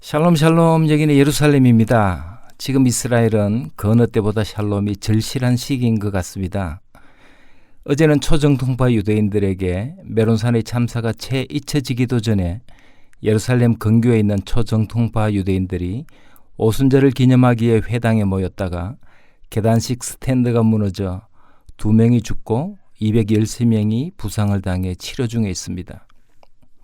샬롬 샬롬, 여기는 예루살렘입니다. 지금 이스라엘은 그 어느 때보다 샬롬이 절실한 시기인 것 같습니다. 어제는 초정통파 유대인들에게 메론산의 참사가 채 잊혀지기도 전에 예루살렘 근교에 있는 초정통파 유대인들이 오순절을 기념하기에 회당에 모였다가 계단식 스탠드가 무너져 2명이 죽고 213명이 부상을 당해 치료 중에 있습니다.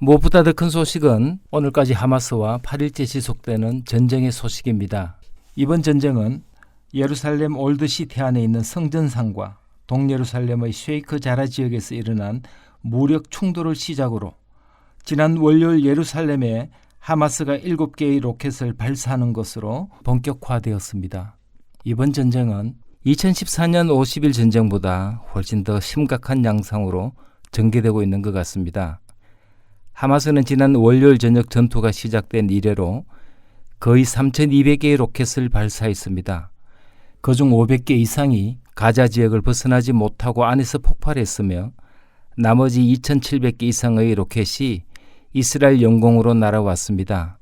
무엇보다 더 큰 소식은 오늘까지 하마스와 8일째 지속되는 전쟁의 소식입니다. 이번 전쟁은 예루살렘 올드시티 안에 있는 성전상과 동예루살렘의 쉐이크 자라 지역에서 일어난 무력 충돌을 시작으로 지난 월요일 예루살렘에 하마스가 7개의 로켓을 발사하는 것으로 본격화되었습니다. 이번 전쟁은 2014년 50일 전쟁보다 훨씬 더 심각한 양상으로 전개되고 있는 것 같습니다. 하마스는 지난 월요일 저녁 전투가 시작된 이래로 거의 3,200개의 로켓을 발사했습니다. 그중 500개 이상이 가자 지역을 벗어나지 못하고 안에서 폭발했으며 나머지 2,700개 이상의 로켓이 이스라엘 영공으로 날아왔습니다.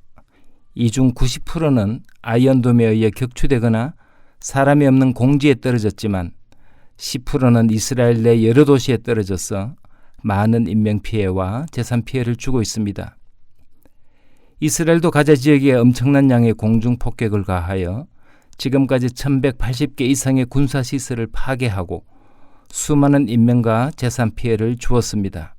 이 중 90%는 아이언돔에 의해 격추되거나 사람이 없는 공지에 떨어졌지만 10%는 이스라엘 내 여러 도시에 떨어져서 많은 인명피해와 재산피해를 주고 있습니다. 이스라엘도 가자 지역에 엄청난 양의 공중폭격을 가하여 지금까지 1,180개 이상의 군사시설을 파괴하고 수많은 인명과 재산피해를 주었습니다.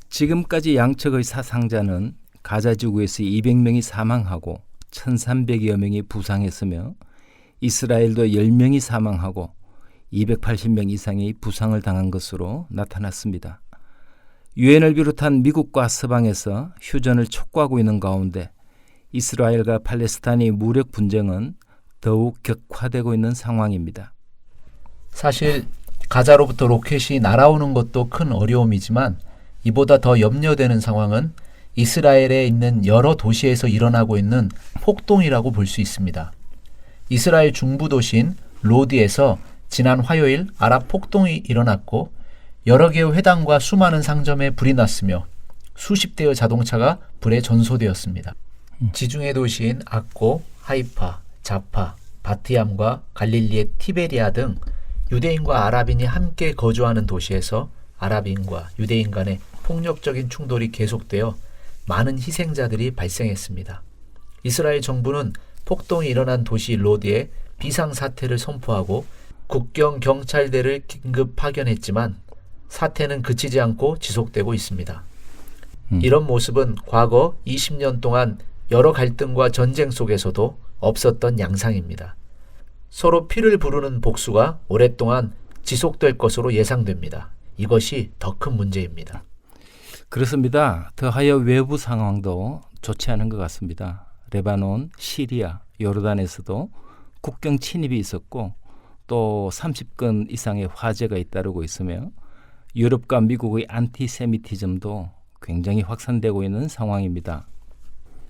지금까지 양측의 사상자는 가자 지구에서 200명이 사망하고 1,300여 명이 부상했으며 이스라엘도 10명이 사망하고 280명 이상이 부상을 당한 것으로 나타났습니다. 유엔을 비롯한 미국과 서방에서 휴전을 촉구하고 있는 가운데 이스라엘과 팔레스타인의 무력 분쟁은 더욱 격화되고 있는 상황입니다. 사실 가자로부터 로켓이 날아오는 것도 큰 어려움이지만 이보다 더 염려되는 상황은 이스라엘에 있는 여러 도시에서 일어나고 있는 폭동이라고 볼 수 있습니다. 이스라엘 중부 도시인 로드에서 지난 화요일 아랍 폭동이 일어났고 여러 개의 회당과 수많은 상점에 불이 났으며 수십 대의 자동차가 불에 전소되었습니다. 지중해 도시인 악고, 하이파, 자파, 바티암과 갈릴리의 티베리아 등 유대인과 아랍인이 함께 거주하는 도시에서 아랍인과 유대인 간의 폭력적인 충돌이 계속되어 많은 희생자들이 발생했습니다. 이스라엘 정부는 폭동이 일어난 도시 로드에 비상사태를 선포하고 국경 경찰대를 긴급 파견했지만 사태는 그치지 않고 지속되고 있습니다. 이런 모습은 과거 20년 동안 여러 갈등과 전쟁 속에서도 없었던 양상입니다. 서로 피를 부르는 복수가 오랫동안 지속될 것으로 예상됩니다. 이것이 더 큰 문제입니다. 그렇습니다. 더하여 외부 상황도 좋지 않은 것 같습니다. 레바논, 시리아, 요르단에서도 국경 침입이 있었고 또 30건 이상의 화재가 잇따르고 있으며 유럽과 미국의 안티세미티즘도 굉장히 확산되고 있는 상황입니다.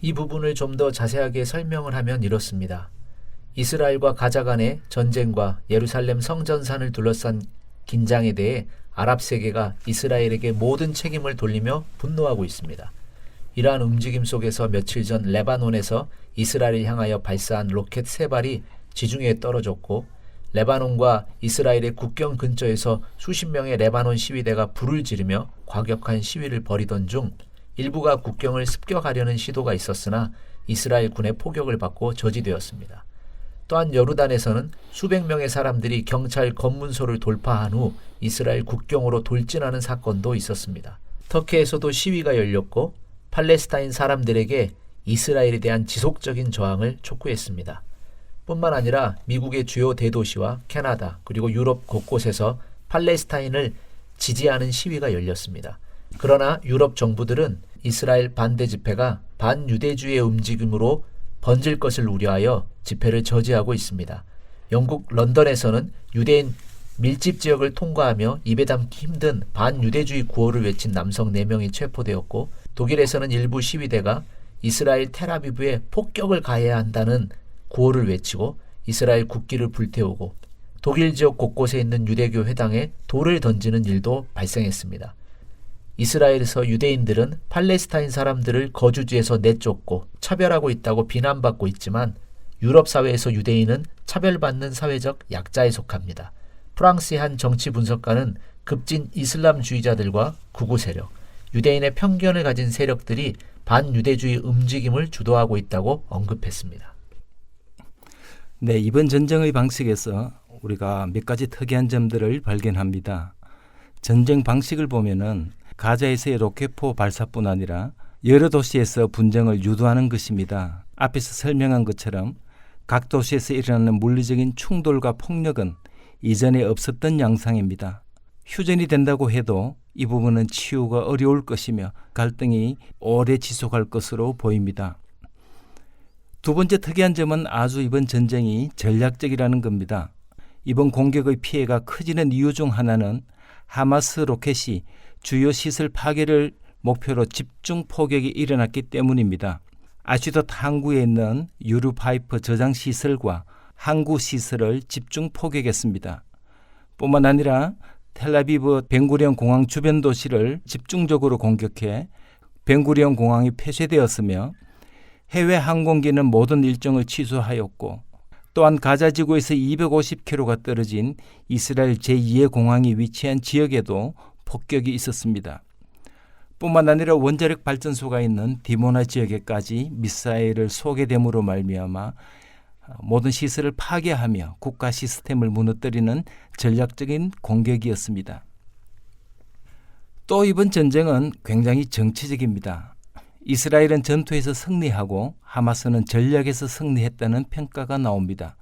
이 부분을 좀 더 자세하게 설명을 하면 이렇습니다. 이스라엘과 가자 간의 전쟁과 예루살렘 성전산을 둘러싼 긴장에 대해 아랍 세계가 이스라엘에게 모든 책임을 돌리며 분노하고 있습니다. 이러한 움직임 속에서 며칠 전 레바논에서 이스라엘을 향하여 발사한 로켓 3발이 지중해에 떨어졌고 레바논과 이스라엘의 국경 근처에서 수십 명의 레바논 시위대가 불을 지르며 과격한 시위를 벌이던 중 일부가 국경을 습격하려는 시도가 있었으나 이스라엘 군의 포격을 받고 저지되었습니다. 또한 요르단에서는 수백 명의 사람들이 경찰 검문소를 돌파한 후 이스라엘 국경으로 돌진하는 사건도 있었습니다. 터키에서도 시위가 열렸고 팔레스타인 사람들에게 이스라엘에 대한 지속적인 저항을 촉구했습니다. 뿐만 아니라 미국의 주요 대도시와 캐나다 그리고 유럽 곳곳에서 팔레스타인을 지지하는 시위가 열렸습니다. 그러나 유럽 정부들은 이스라엘 반대 집회가 반유대주의 움직임으로 번질 것을 우려하여 집회를 저지하고 있습니다. 영국 런던에서는 유대인 밀집 지역을 통과하며 입에 담기 힘든 반유대주의 구호를 외친 남성 4명이 체포되었고 독일에서는 일부 시위대가 이스라엘 텔아비브에 폭격을 가해야 한다는 구호를 외치고 이스라엘 국기를 불태우고 독일 지역 곳곳에 있는 유대교 회당에 돌을 던지는 일도 발생했습니다. 이스라엘에서 유대인들은 팔레스타인 사람들을 거주지에서 내쫓고 차별하고 있다고 비난받고 있지만 유럽 사회에서 유대인은 차별받는 사회적 약자에 속합니다. 프랑스의 한 정치 분석가는 급진 이슬람주의자들과 구구 세력, 유대인의 편견을 가진 세력들이 반유대주의 움직임을 주도하고 있다고 언급했습니다. 네, 이번 전쟁의 방식에서 우리가 몇 가지 특이한 점들을 발견합니다. 전쟁 방식을 보면은 가자에서의 로켓포 발사뿐 아니라 여러 도시에서 분쟁을 유도하는 것입니다. 앞에서 설명한 것처럼 각 도시에서 일어나는 물리적인 충돌과 폭력은 이전에 없었던 양상입니다. 휴전이 된다고 해도 이 부분은 치유가 어려울 것이며 갈등이 오래 지속할 것으로 보입니다. 두 번째 특이한 점은 아주 이번 전쟁이 전략적이라는 겁니다. 이번 공격의 피해가 커지는 이유 중 하나는 하마스 로켓이 주요 시설 파괴를 목표로 집중 포격이 일어났기 때문입니다. 아슈돗 항구에 있는 유류 파이프 저장 시설과 항구 시설을 집중 포격했습니다. 뿐만 아니라 텔아비브 벤구리온 공항 주변 도시를 집중적으로 공격해 벤구리온 공항이 폐쇄되었으며 해외 항공기는 모든 일정을 취소하였고 또한 가자 지구에서 250km가 떨어진 이스라엘 제2의 공항이 위치한 지역에도 폭격이 있었습니다. 뿐만 아니라 원자력 발전소가 있는 디모나 지역에까지 미사일을 쏘게됨으로 말미암아 모든 시설을 파괴하며 국가 시스템을 무너뜨리는 전략적인 공격이었습니다. 또 이번 전쟁은 굉장히 정치적입니다. 이스라엘은 전투에서 승리하고 하마스는 전략에서 승리했다는 평가가 나옵니다.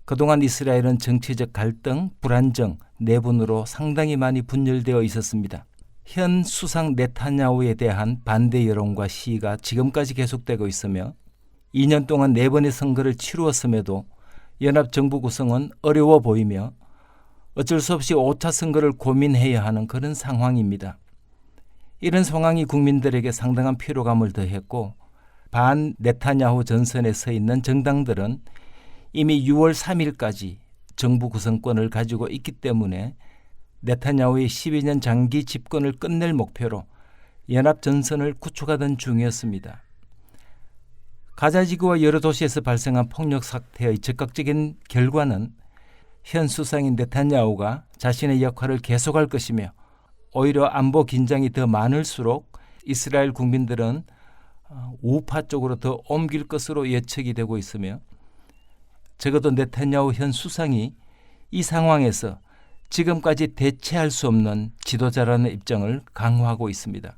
그동안 이스라엘은 정치적 갈등, 불안정, 내분으로 상당히 많이 분열되어 있었습니다. 현 수상 네타냐후에 대한 반대 여론과 시위가 지금까지 계속되고 있으며 2년 동안 4번의 선거를 치루었음에도 연합정부 구성은 어려워 보이며 어쩔 수 없이 5차 선거를 고민해야 하는 그런 상황입니다. 이런 상황이 국민들에게 상당한 피로감을 더했고 반 네타냐후 전선에 서 있는 정당들은 이미 6월 3일까지 정부 구성권을 가지고 있기 때문에 네타냐후의 12년 장기 집권을 끝낼 목표로 연합전선을 구축하던 중이었습니다. 가자지구와 여러 도시에서 발생한 폭력 사태의 즉각적인 결과는 현 수상인 네타냐후가 자신의 역할을 계속할 것이며 오히려 안보 긴장이 더 많을수록 이스라엘 국민들은 우파 쪽으로 더 옮길 것으로 예측이 되고 있으며 적어도 네타냐후 현 수상이 이 상황에서 지금까지 대체할 수 없는 지도자라는 입장을 강화하고 있습니다.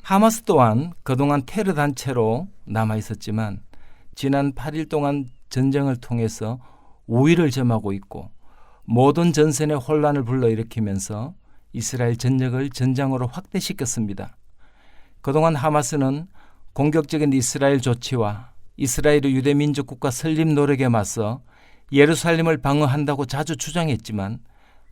하마스 또한 그동안 테러 단체로 남아 있었지만 지난 8일 동안 전쟁을 통해서 우위를 점하고 있고 모든 전선에 혼란을 불러일으키면서 이스라엘 전역을 전장으로 확대시켰습니다. 그동안 하마스는 공격적인 이스라엘 조치와 이스라엘의 유대민족 국가 설립 노력에 맞서 예루살렘을 방어한다고 자주 주장했지만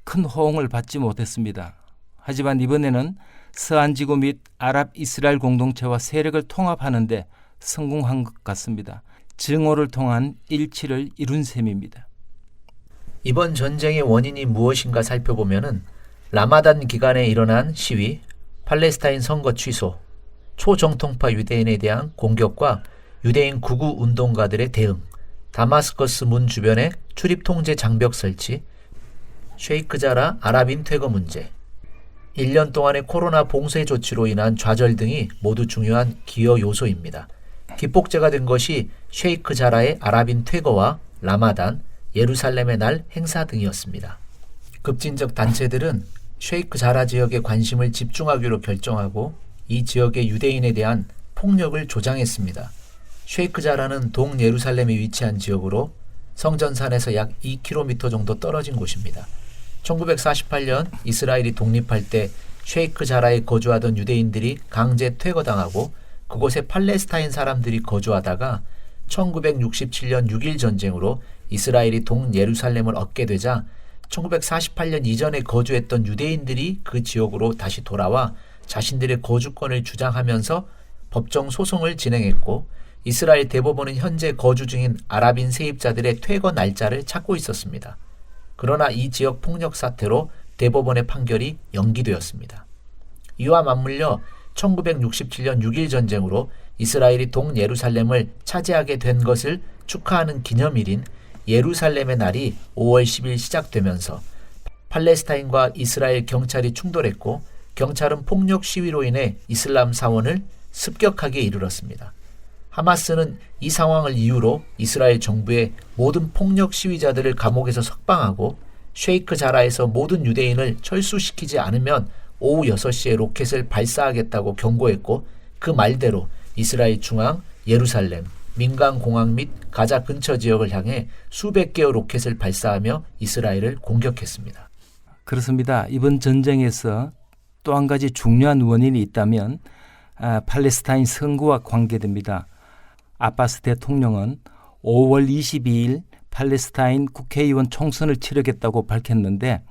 큰 호응을 받지 못했습니다. 하지만 이번에는 서안지구 및 아랍 이스라엘 공동체와 세력을 통합하는 데 성공한 것 같습니다. 증오를 통한 일치를 이룬 셈입니다. 이번 전쟁의 원인이 무엇인가 살펴보면은 라마단 기간에 일어난 시위, 팔레스타인 선거 취소, 초정통파 유대인에 대한 공격과 유대인 구구 운동가들의 대응, 다마스커스 문 주변의 출입 통제 장벽 설치, 셰이크 자라 아랍인 퇴거 문제, 1년 동안의 코로나 봉쇄 조치로 인한 좌절 등이 모두 중요한 기여 요소입니다. 기폭제가 된 것이 셰이크 자라의 아랍인 퇴거와 라마단, 예루살렘의 날 행사 등이었습니다. 급진적 단체들은 셰이크 자라 지역에 관심을 집중하기로 결정하고 이 지역의 유대인에 대한 폭력을 조장했습니다. 셰이크 자라는 동예루살렘에 위치한 지역으로 성전산에서 약 2km 정도 떨어진 곳입니다. 1948년 이스라엘이 독립할 때 셰이크 자라에 거주하던 유대인들이 강제 퇴거당하고 그곳에 팔레스타인 사람들이 거주하다가 1967년 6.1 전쟁으로 이스라엘이 동예루살렘을 얻게 되자 1948년 이전에 거주했던 유대인들이 그 지역으로 다시 돌아와 자신들의 거주권을 주장하면서 법정 소송을 진행했고 이스라엘 대법원은 현재 거주 중인 아랍인 세입자들의 퇴거 날짜를 찾고 있었습니다. 그러나 이 지역 폭력 사태로 대법원의 판결이 연기되었습니다. 이와 맞물려 1967년 6.1 전쟁으로 이스라엘이 동예루살렘을 차지하게 된 것을 축하하는 기념일인 예루살렘의 날이 5월 10일 시작되면서 팔레스타인과 이스라엘 경찰이 충돌했고 경찰은 폭력 시위로 인해 이슬람 사원을 습격하게 이르렀습니다. 하마스는 이 상황을 이유로 이스라엘 정부의 모든 폭력 시위자들을 감옥에서 석방하고 쉐이크 자라에서 모든 유대인을 철수시키지 않으면 오후 6시에 로켓을 발사하겠다고 경고했고 그 말대로 이스라엘 중앙, 예루살렘, 민간 공항 및 가자 근처 지역을 향해 수백 개의 로켓을 발사하며 이스라엘을 공격했습니다. 그렇습니다. 이번 전쟁에서 또 한 가지 중요한 원인이 있다면 팔레스타인 선거와 관계됩니다. 아바스 대통령은 5월 22일 팔레스타인 국회의원 총선을 치르겠다고 밝혔는데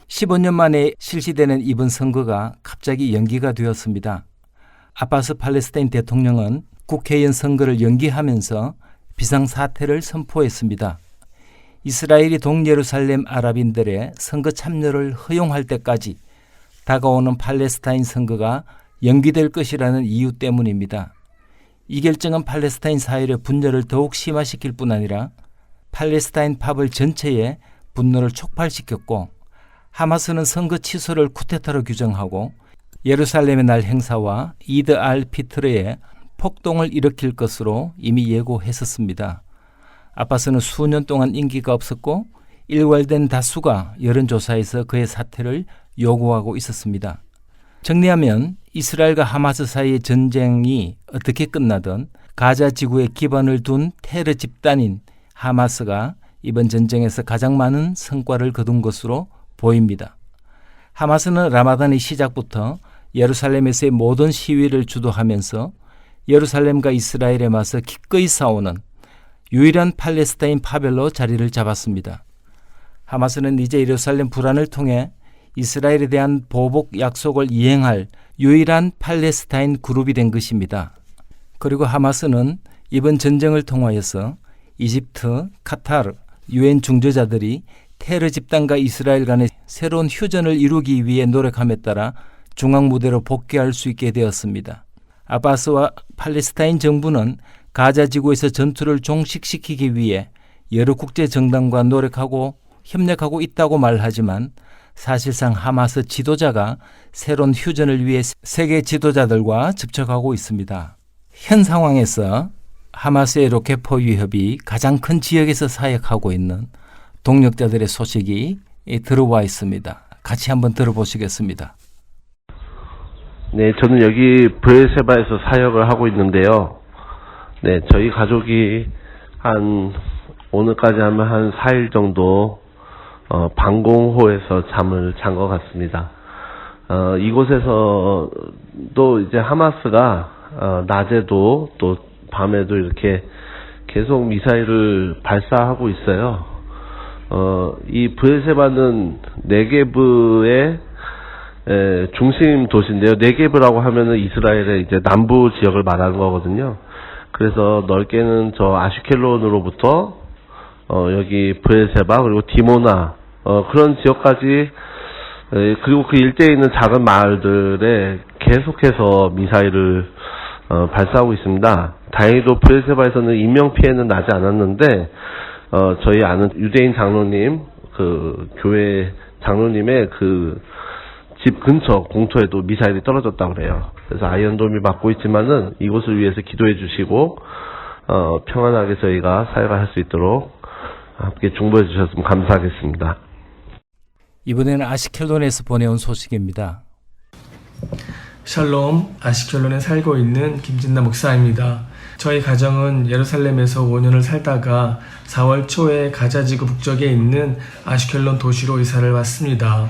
15년 만에 실시되는 이번 선거가 갑자기 연기가 되었습니다. 아바스 팔레스타인 대통령은 국회의원 선거를 연기하면서 비상사태를 선포했습니다. 이스라엘이 동예루살렘 아랍인들의 선거 참여를 허용할 때까지 다가오는 팔레스타인 선거가 연기될 것이라는 이유 때문입니다. 이 결정은 팔레스타인 사회의 분열을 더욱 심화시킬 뿐 아니라 팔레스타인 파벌 전체에 분노를 촉발시켰고 하마스는 선거 취소를 쿠데타로 규정하고 예루살렘의 날 행사와 이드 알 피트르에 폭동을 일으킬 것으로 이미 예고했었습니다. 아바스는 수년 동안 인기가 없었고 일괄된 다수가 여론조사에서 그의 사퇴를 요구하고 있었습니다. 정리하면 이스라엘과 하마스 사이의 전쟁이 어떻게 끝나든 가자 지구에 기반을 둔 테러 집단인 하마스가 이번 전쟁에서 가장 많은 성과를 거둔 것으로 보입니다. 하마스는 라마단의 시작부터 예루살렘에서의 모든 시위를 주도하면서 예루살렘과 이스라엘에 맞서 기꺼이 싸우는 유일한 팔레스타인 파별로 자리를 잡았습니다. 하마스는 이제 예루살렘 불안을 통해 이스라엘에 대한 보복 약속을 이행할 유일한 팔레스타인 그룹이 된 것입니다. 그리고 하마스는 이번 전쟁을 통하여서 이집트, 카타르, 유엔 중재자들이 테러 집단과 이스라엘 간의 새로운 휴전을 이루기 위해 노력함에 따라 중앙 무대로 복귀할 수 있게 되었습니다. 아바스와 팔레스타인 정부는 가자 지구에서 전투를 종식시키기 위해 여러 국제 정당과 노력하고 협력하고 있다고 말하지만 사실상 하마스 지도자가 새로운 휴전을 위해 세계 지도자들과 접촉하고 있습니다. 현 상황에서 하마스의 로켓포 위협이 가장 큰 지역에서 사역하고 있는 동력자들의 소식이 들어와 있습니다. 같이 한번 들어보시겠습니다. 네, 저는 여기 브에르세바에서 사역을 하고 있는데요. 네, 저희 가족이 오늘까지 하면 한 4일 정도 방공호에서 잠을 잔 것 같습니다. 이곳에서 또 이제 하마스가 낮에도 또 밤에도 이렇게 계속 미사일을 발사하고 있어요. 이 브에르세바는 네게브의 중심 도시인데요. 네게브라고 하면은 이스라엘의 이제 남부 지역을 말하는 거거든요. 그래서 넓게는 저 아슈켈론으로부터 여기 브에르세바 그리고 디모나 그런 지역까지 그리고 그 일대에 있는 작은 마을들에 계속해서 미사일을 발사하고 있습니다. 다행히도 브에르세바에서는 인명 피해는 나지 않았는데 저희 아는 유대인 장로님 그 교회 장로님의 그 집 근처 공터에도 미사일이 떨어졌다고 그래요. 그래서 아이언돔이 맞고 있지만은 이곳을 위해서 기도해 주시고 평안하게 저희가 사역을 할 수 있도록 함께 중보해 주셨으면 감사하겠습니다. 이번에는 아시켈론에서 보내온 소식입니다. 샬롬, 아시켈론에 살고 있는 김진나 목사입니다. 저희 가정은 예루살렘에서 5년을 살다가 4월 초에 가자지구 북쪽에 있는 아시켈론 도시로 이사를 왔습니다.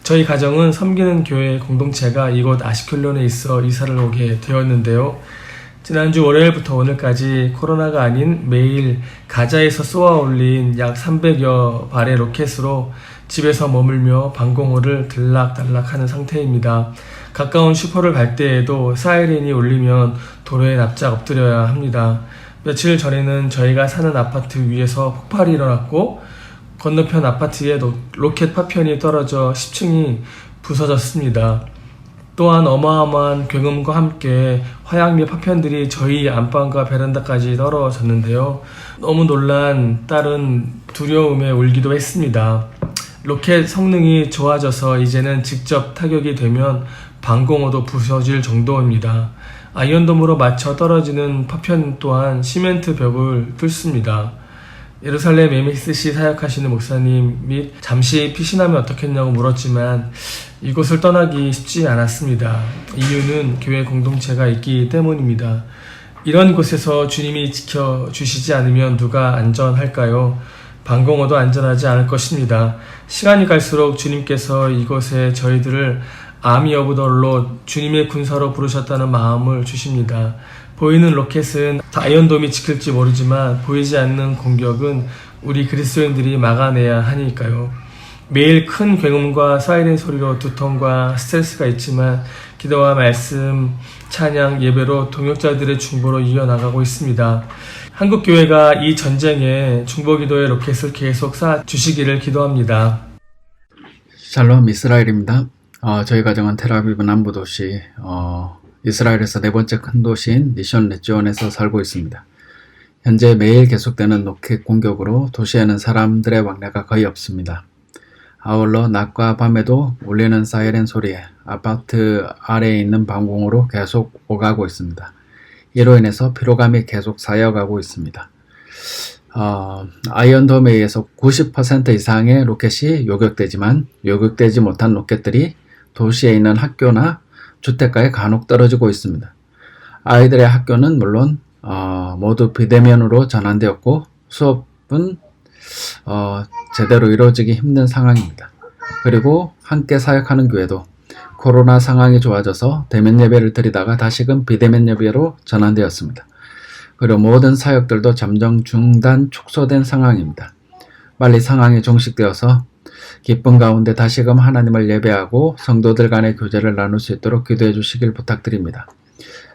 저희 가정은 섬기는 교회 공동체가 이곳 아시켈론에 있어 이사를 오게 되었는데요. 지난주 월요일부터 오늘까지 코로나가 아닌 매일 가자에서 쏘아 올린 약 300여 발의 로켓으로 집에서 머물며 방공호를 들락달락하는 상태입니다. 가까운 슈퍼를 갈 때에도 사이렌이 울리면 도로에 납작 엎드려야 합니다. 며칠 전에는 저희가 사는 아파트 위에서 폭발이 일어났고 건너편 아파트에 로켓 파편이 떨어져 10층이 부서졌습니다. 또한 어마어마한 굉음과 함께 화약류 파편들이 저희 안방과 베란다까지 떨어졌는데요. 너무 놀란 딸은 두려움에 울기도 했습니다. 로켓 성능이 좋아져서 이제는 직접 타격이 되면 방공호도 부서질 정도입니다. 아이언돔으로 맞춰 떨어지는 파편 또한 시멘트 벽을 뚫습니다. 예루살렘 MSC 사역하시는 목사님 및 잠시 피신하면 어떻겠냐고 물었지만 이곳을 떠나기 쉽지 않았습니다. 이유는 교회 공동체가 있기 때문입니다. 이런 곳에서 주님이 지켜주시지 않으면 누가 안전할까요? 방공호도 안전하지 않을 것입니다. 시간이 갈수록 주님께서 이곳에 저희들을 아미 오브 더 롯, 주님의 군사로 부르셨다는 마음을 주십니다. 보이는 로켓은 아이언돔이 지킬지 모르지만 보이지 않는 공격은 우리 그리스도인들이 막아내야 하니까요. 매일 큰 굉음과 사이렌 소리로 두통과 스트레스가 있지만 기도와 말씀, 찬양, 예배로 동역자들의 중보로 이어나가고 있습니다. 한국교회가 이 전쟁에 중보기도의 로켓을 계속 쏴주시기를 기도합니다. 샬롬, 이스라엘입니다. 저희 가정은 텔아비브 남부도시, 이스라엘에서 네 번째 큰 도시인 니션 레지온에서 살고 있습니다. 현재 매일 계속되는 로켓 공격으로 도시에는 사람들의 왕래가 거의 없습니다. 아울러 낮과 밤에도 울리는 사이렌 소리에 아파트 아래에 있는 방공호로 계속 오가고 있습니다. 이로 인해서 피로감이 계속 쌓여가고 있습니다. 아이언돔에 의해서 90% 이상의 로켓이 요격되지만 요격되지 못한 로켓들이 도시에 있는 학교나 주택가에 간혹 떨어지고 있습니다. 아이들의 학교는 물론 모두 비대면으로 전환되었고 수업은 제대로 이루어지기 힘든 상황입니다. 그리고 함께 사역하는 교회도 코로나 상황이 좋아져서 대면 예배를 드리다가 다시금 비대면 예배로 전환되었습니다. 그리고 모든 사역들도 잠정 중단 축소된 상황입니다. 빨리 상황이 종식되어서 기쁨 가운데 다시금 하나님을 예배하고 성도들 간의 교제를 나눌 수 있도록 기도해 주시길 부탁드립니다.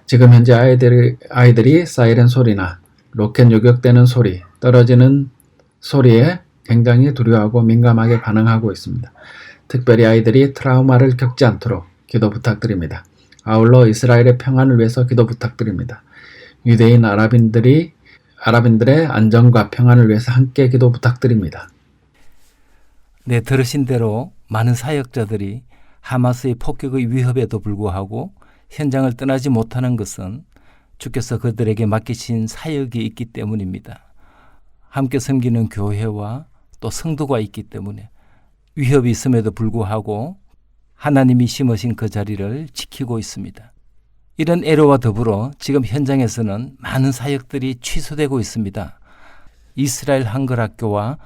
지금 현재 아이들이 사이렌 소리나 로켓 요격되는 소리, 떨어지는 소리에 굉장히 두려워하고 민감하게 반응하고 있습니다. 특별히 아이들이 트라우마를 겪지 않도록 기도 부탁드립니다. 아울러 이스라엘의 평안을 위해서 기도 부탁드립니다. 유대인 아랍인들의 안전과 평안을 위해서 함께 기도 부탁드립니다. 네, 들으신 대로 많은 사역자들이 하마스의 폭격의 위협에도 불구하고 현장을 떠나지 못하는 것은 주께서 그들에게 맡기신 사역이 있기 때문입니다. 함께 섬기는 교회와 또 성도가 있기 때문에 위협이 있음에도 불구하고 하나님이 심으신 그 자리를 지키고 있습니다. 이런 애로와 더불어 지금 현장에서는 많은 사역들이 취소되고 있습니다. 이스라엘 한글학교와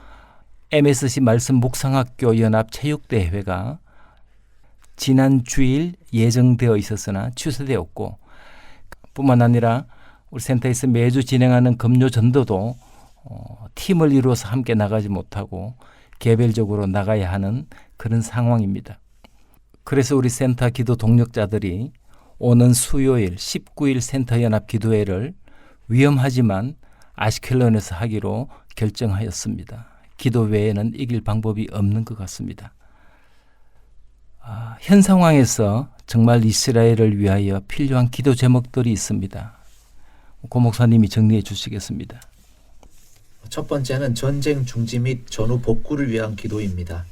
MSC 말씀 묵상학교 연합 체육대회가 지난 주일 예정되어 있었으나 취소되었고 뿐만 아니라 우리 센터에서 매주 진행하는 금요 전도도 팀을 이루어서 함께 나가지 못하고 개별적으로 나가야 하는 그런 상황입니다. 그래서 우리 센터 기도 동력자들이 오는 수요일 19일 센터 연합 기도회를 위험하지만 아시켈론에서 하기로 결정하였습니다. 기도 외에는 이길 방법이 없는 것 같습니다. 현 상황에서 정말 이스라엘을 위하여 필요한 기도 제목들이 있습니다. 고 목사님이 정리해 주시겠습니다. 첫 번째는 전쟁 중지 및 전후 복구를 위한 기도입니다.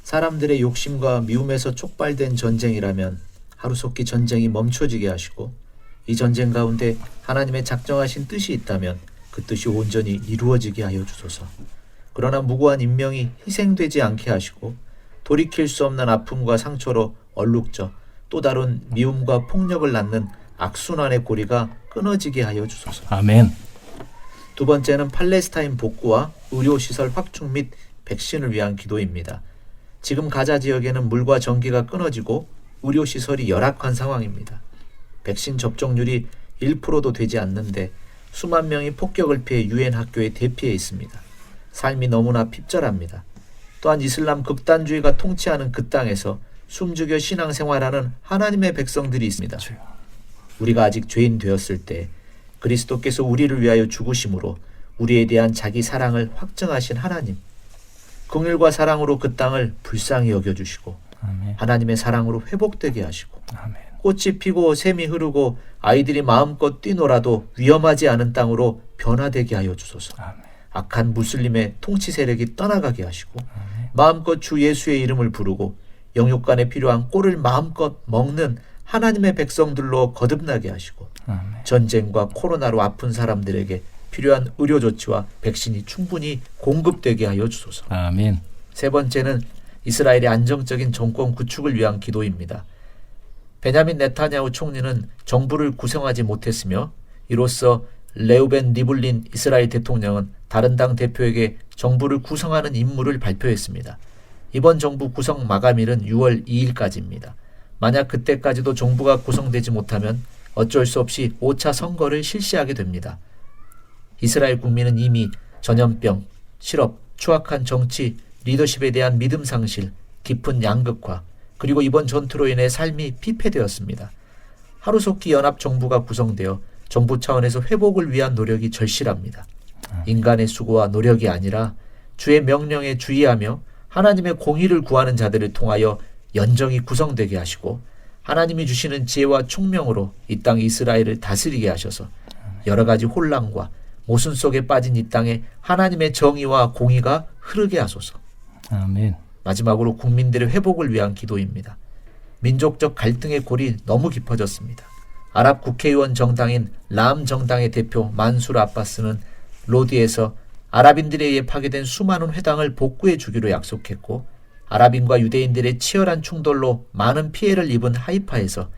사람들의 욕심과 미움에서 촉발된 전쟁이라면 하루속히 전쟁이 멈춰지게 하시고 이 전쟁 가운데 하나님의 작정하신 뜻이 있다면 그 뜻이 온전히 이루어지게 하여 주소서. 그러나 무고한 인명이 희생되지 않게 하시고 돌이킬 수 없는 아픔과 상처로 얼룩져 또 다른 미움과 폭력을 낳는 악순환의 고리가 끊어지게 하여 주소서. 아멘. 두 번째는 팔레스타인 복구와 의료시설 확충 및 백신을 위한 기도입니다. 지금 가자 지역에는 물과 전기가 끊어지고 의료시설이 열악한 상황입니다. 백신 접종률이 1%도 되지 않는데 수만 명이 폭격을 피해 유엔 학교에 대피해 있습니다. 삶이 너무나 핍절합니다. 또한 이슬람 극단주의가 통치하는 그 땅에서 숨죽여 신앙생활하는 하나님의 백성들이 있습니다. 우리가 아직 죄인 되었을 때 그리스도께서 우리를 위하여 죽으심으로 우리에 대한 자기 사랑을 확증하신 하나님, 긍휼과 사랑으로 그 땅을 불쌍히 여겨주시고 아멘. 하나님의 사랑으로 회복되게 하시고 아멘. 꽃이 피고 샘이 흐르고 아이들이 마음껏 뛰놀아도 위험하지 않은 땅으로 변화되게 하여 주소서. 아멘. 악한 무슬림의 통치 세력이 떠나가게 하시고 마음껏 주 예수의 이름을 부르고 영육간에 필요한 꼴을 마음껏 먹는 하나님의 백성들로 거듭나게 하시고 아멘. 전쟁과 코로나로 아픈 사람들에게 필요한 의료 조치와 백신이 충분히 공급되게 하여 주소서. 아멘. 세 번째는 이스라엘의 안정적인 정권 구축을 위한 기도입니다. 베냐민 네타냐후 총리는 정부를 구성하지 못했으며 이로써 레우벤 리블린 이스라엘 대통령은 다른 당 대표에게 정부를 구성하는 임무를 발표했습니다. 이번 정부 구성 마감일은 6월 2일까지입니다. 만약 그때까지도 정부가 구성되지 못하면 어쩔 수 없이 5차 선거를 실시하게 됩니다. 이스라엘 국민은 이미 전염병, 실업, 추악한 정치, 리더십에 대한 믿음 상실, 깊은 양극화, 그리고 이번 전투로 인해 삶이 피폐되었습니다. 하루속히 연합 정부가 구성되어 정부 차원에서 회복을 위한 노력이 절실합니다. 인간의 수고와 노력이 아니라 주의 명령에 주의하며 하나님의 공의를 구하는 자들을 통하여 연정이 구성되게 하시고 하나님이 주시는 지혜와 총명으로 이 땅 이스라엘을 다스리게 하셔서 여러 가지 혼란과 모순 속에 빠진 이 땅에 하나님의 정의와 공의가 흐르게 하소서. 아멘. 마지막으로 국민들의 회복을 위한 기도입니다. 민족적 갈등의 골이 너무 깊어졌습니다. 아랍 국회의원 정당인 람 정당의 대표 만술 아바스는 로디에서 아랍인들에 의해 파괴된 수많은 회당을 복구해 주기로 약속했고 아랍인과 유대인들의 치열한 충돌로 많은 피해를 입은 하이파에서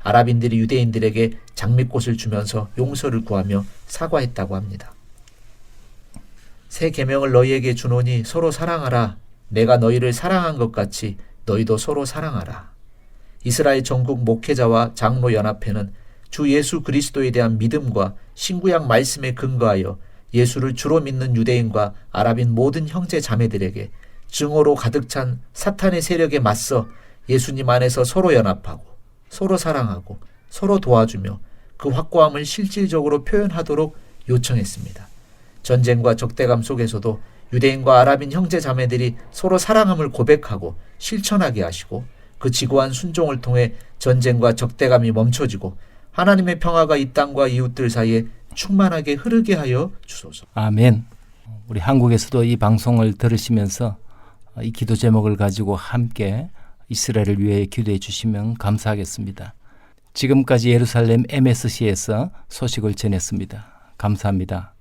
아랍인들이 유대인들에게 장미꽃을 주면서 용서를 구하며 사과했다고 합니다. 새 계명을 너희에게 주노니 서로 사랑하라. 내가 너희를 사랑한 것 같이 너희도 서로 사랑하라. 이스라엘 전국 목회자와 장로 연합회는 주 예수 그리스도에 대한 믿음과 신구약 말씀에 근거하여 예수를 주로 믿는 유대인과 아랍인 모든 형제 자매들에게 증오로 가득 찬 사탄의 세력에 맞서 예수님 안에서 서로 연합하고 서로 사랑하고 서로 도와주며 그 확고함을 실질적으로 표현하도록 요청했습니다. 전쟁과 적대감 속에서도 유대인과 아랍인 형제 자매들이 서로 사랑함을 고백하고 실천하게 하시고 그 지고한 순종을 통해 전쟁과 적대감이 멈춰지고 하나님의 평화가 이 땅과 이웃들 사이에 충만하게 흐르게 하여 주소서. 아멘. 우리 한국에서도 이 방송을 들으시면서 이 기도 제목을 가지고 함께 이스라엘을 위해 기도해 주시면 감사하겠습니다. 지금까지 예루살렘 MSC에서 소식을 전했습니다. 감사합니다.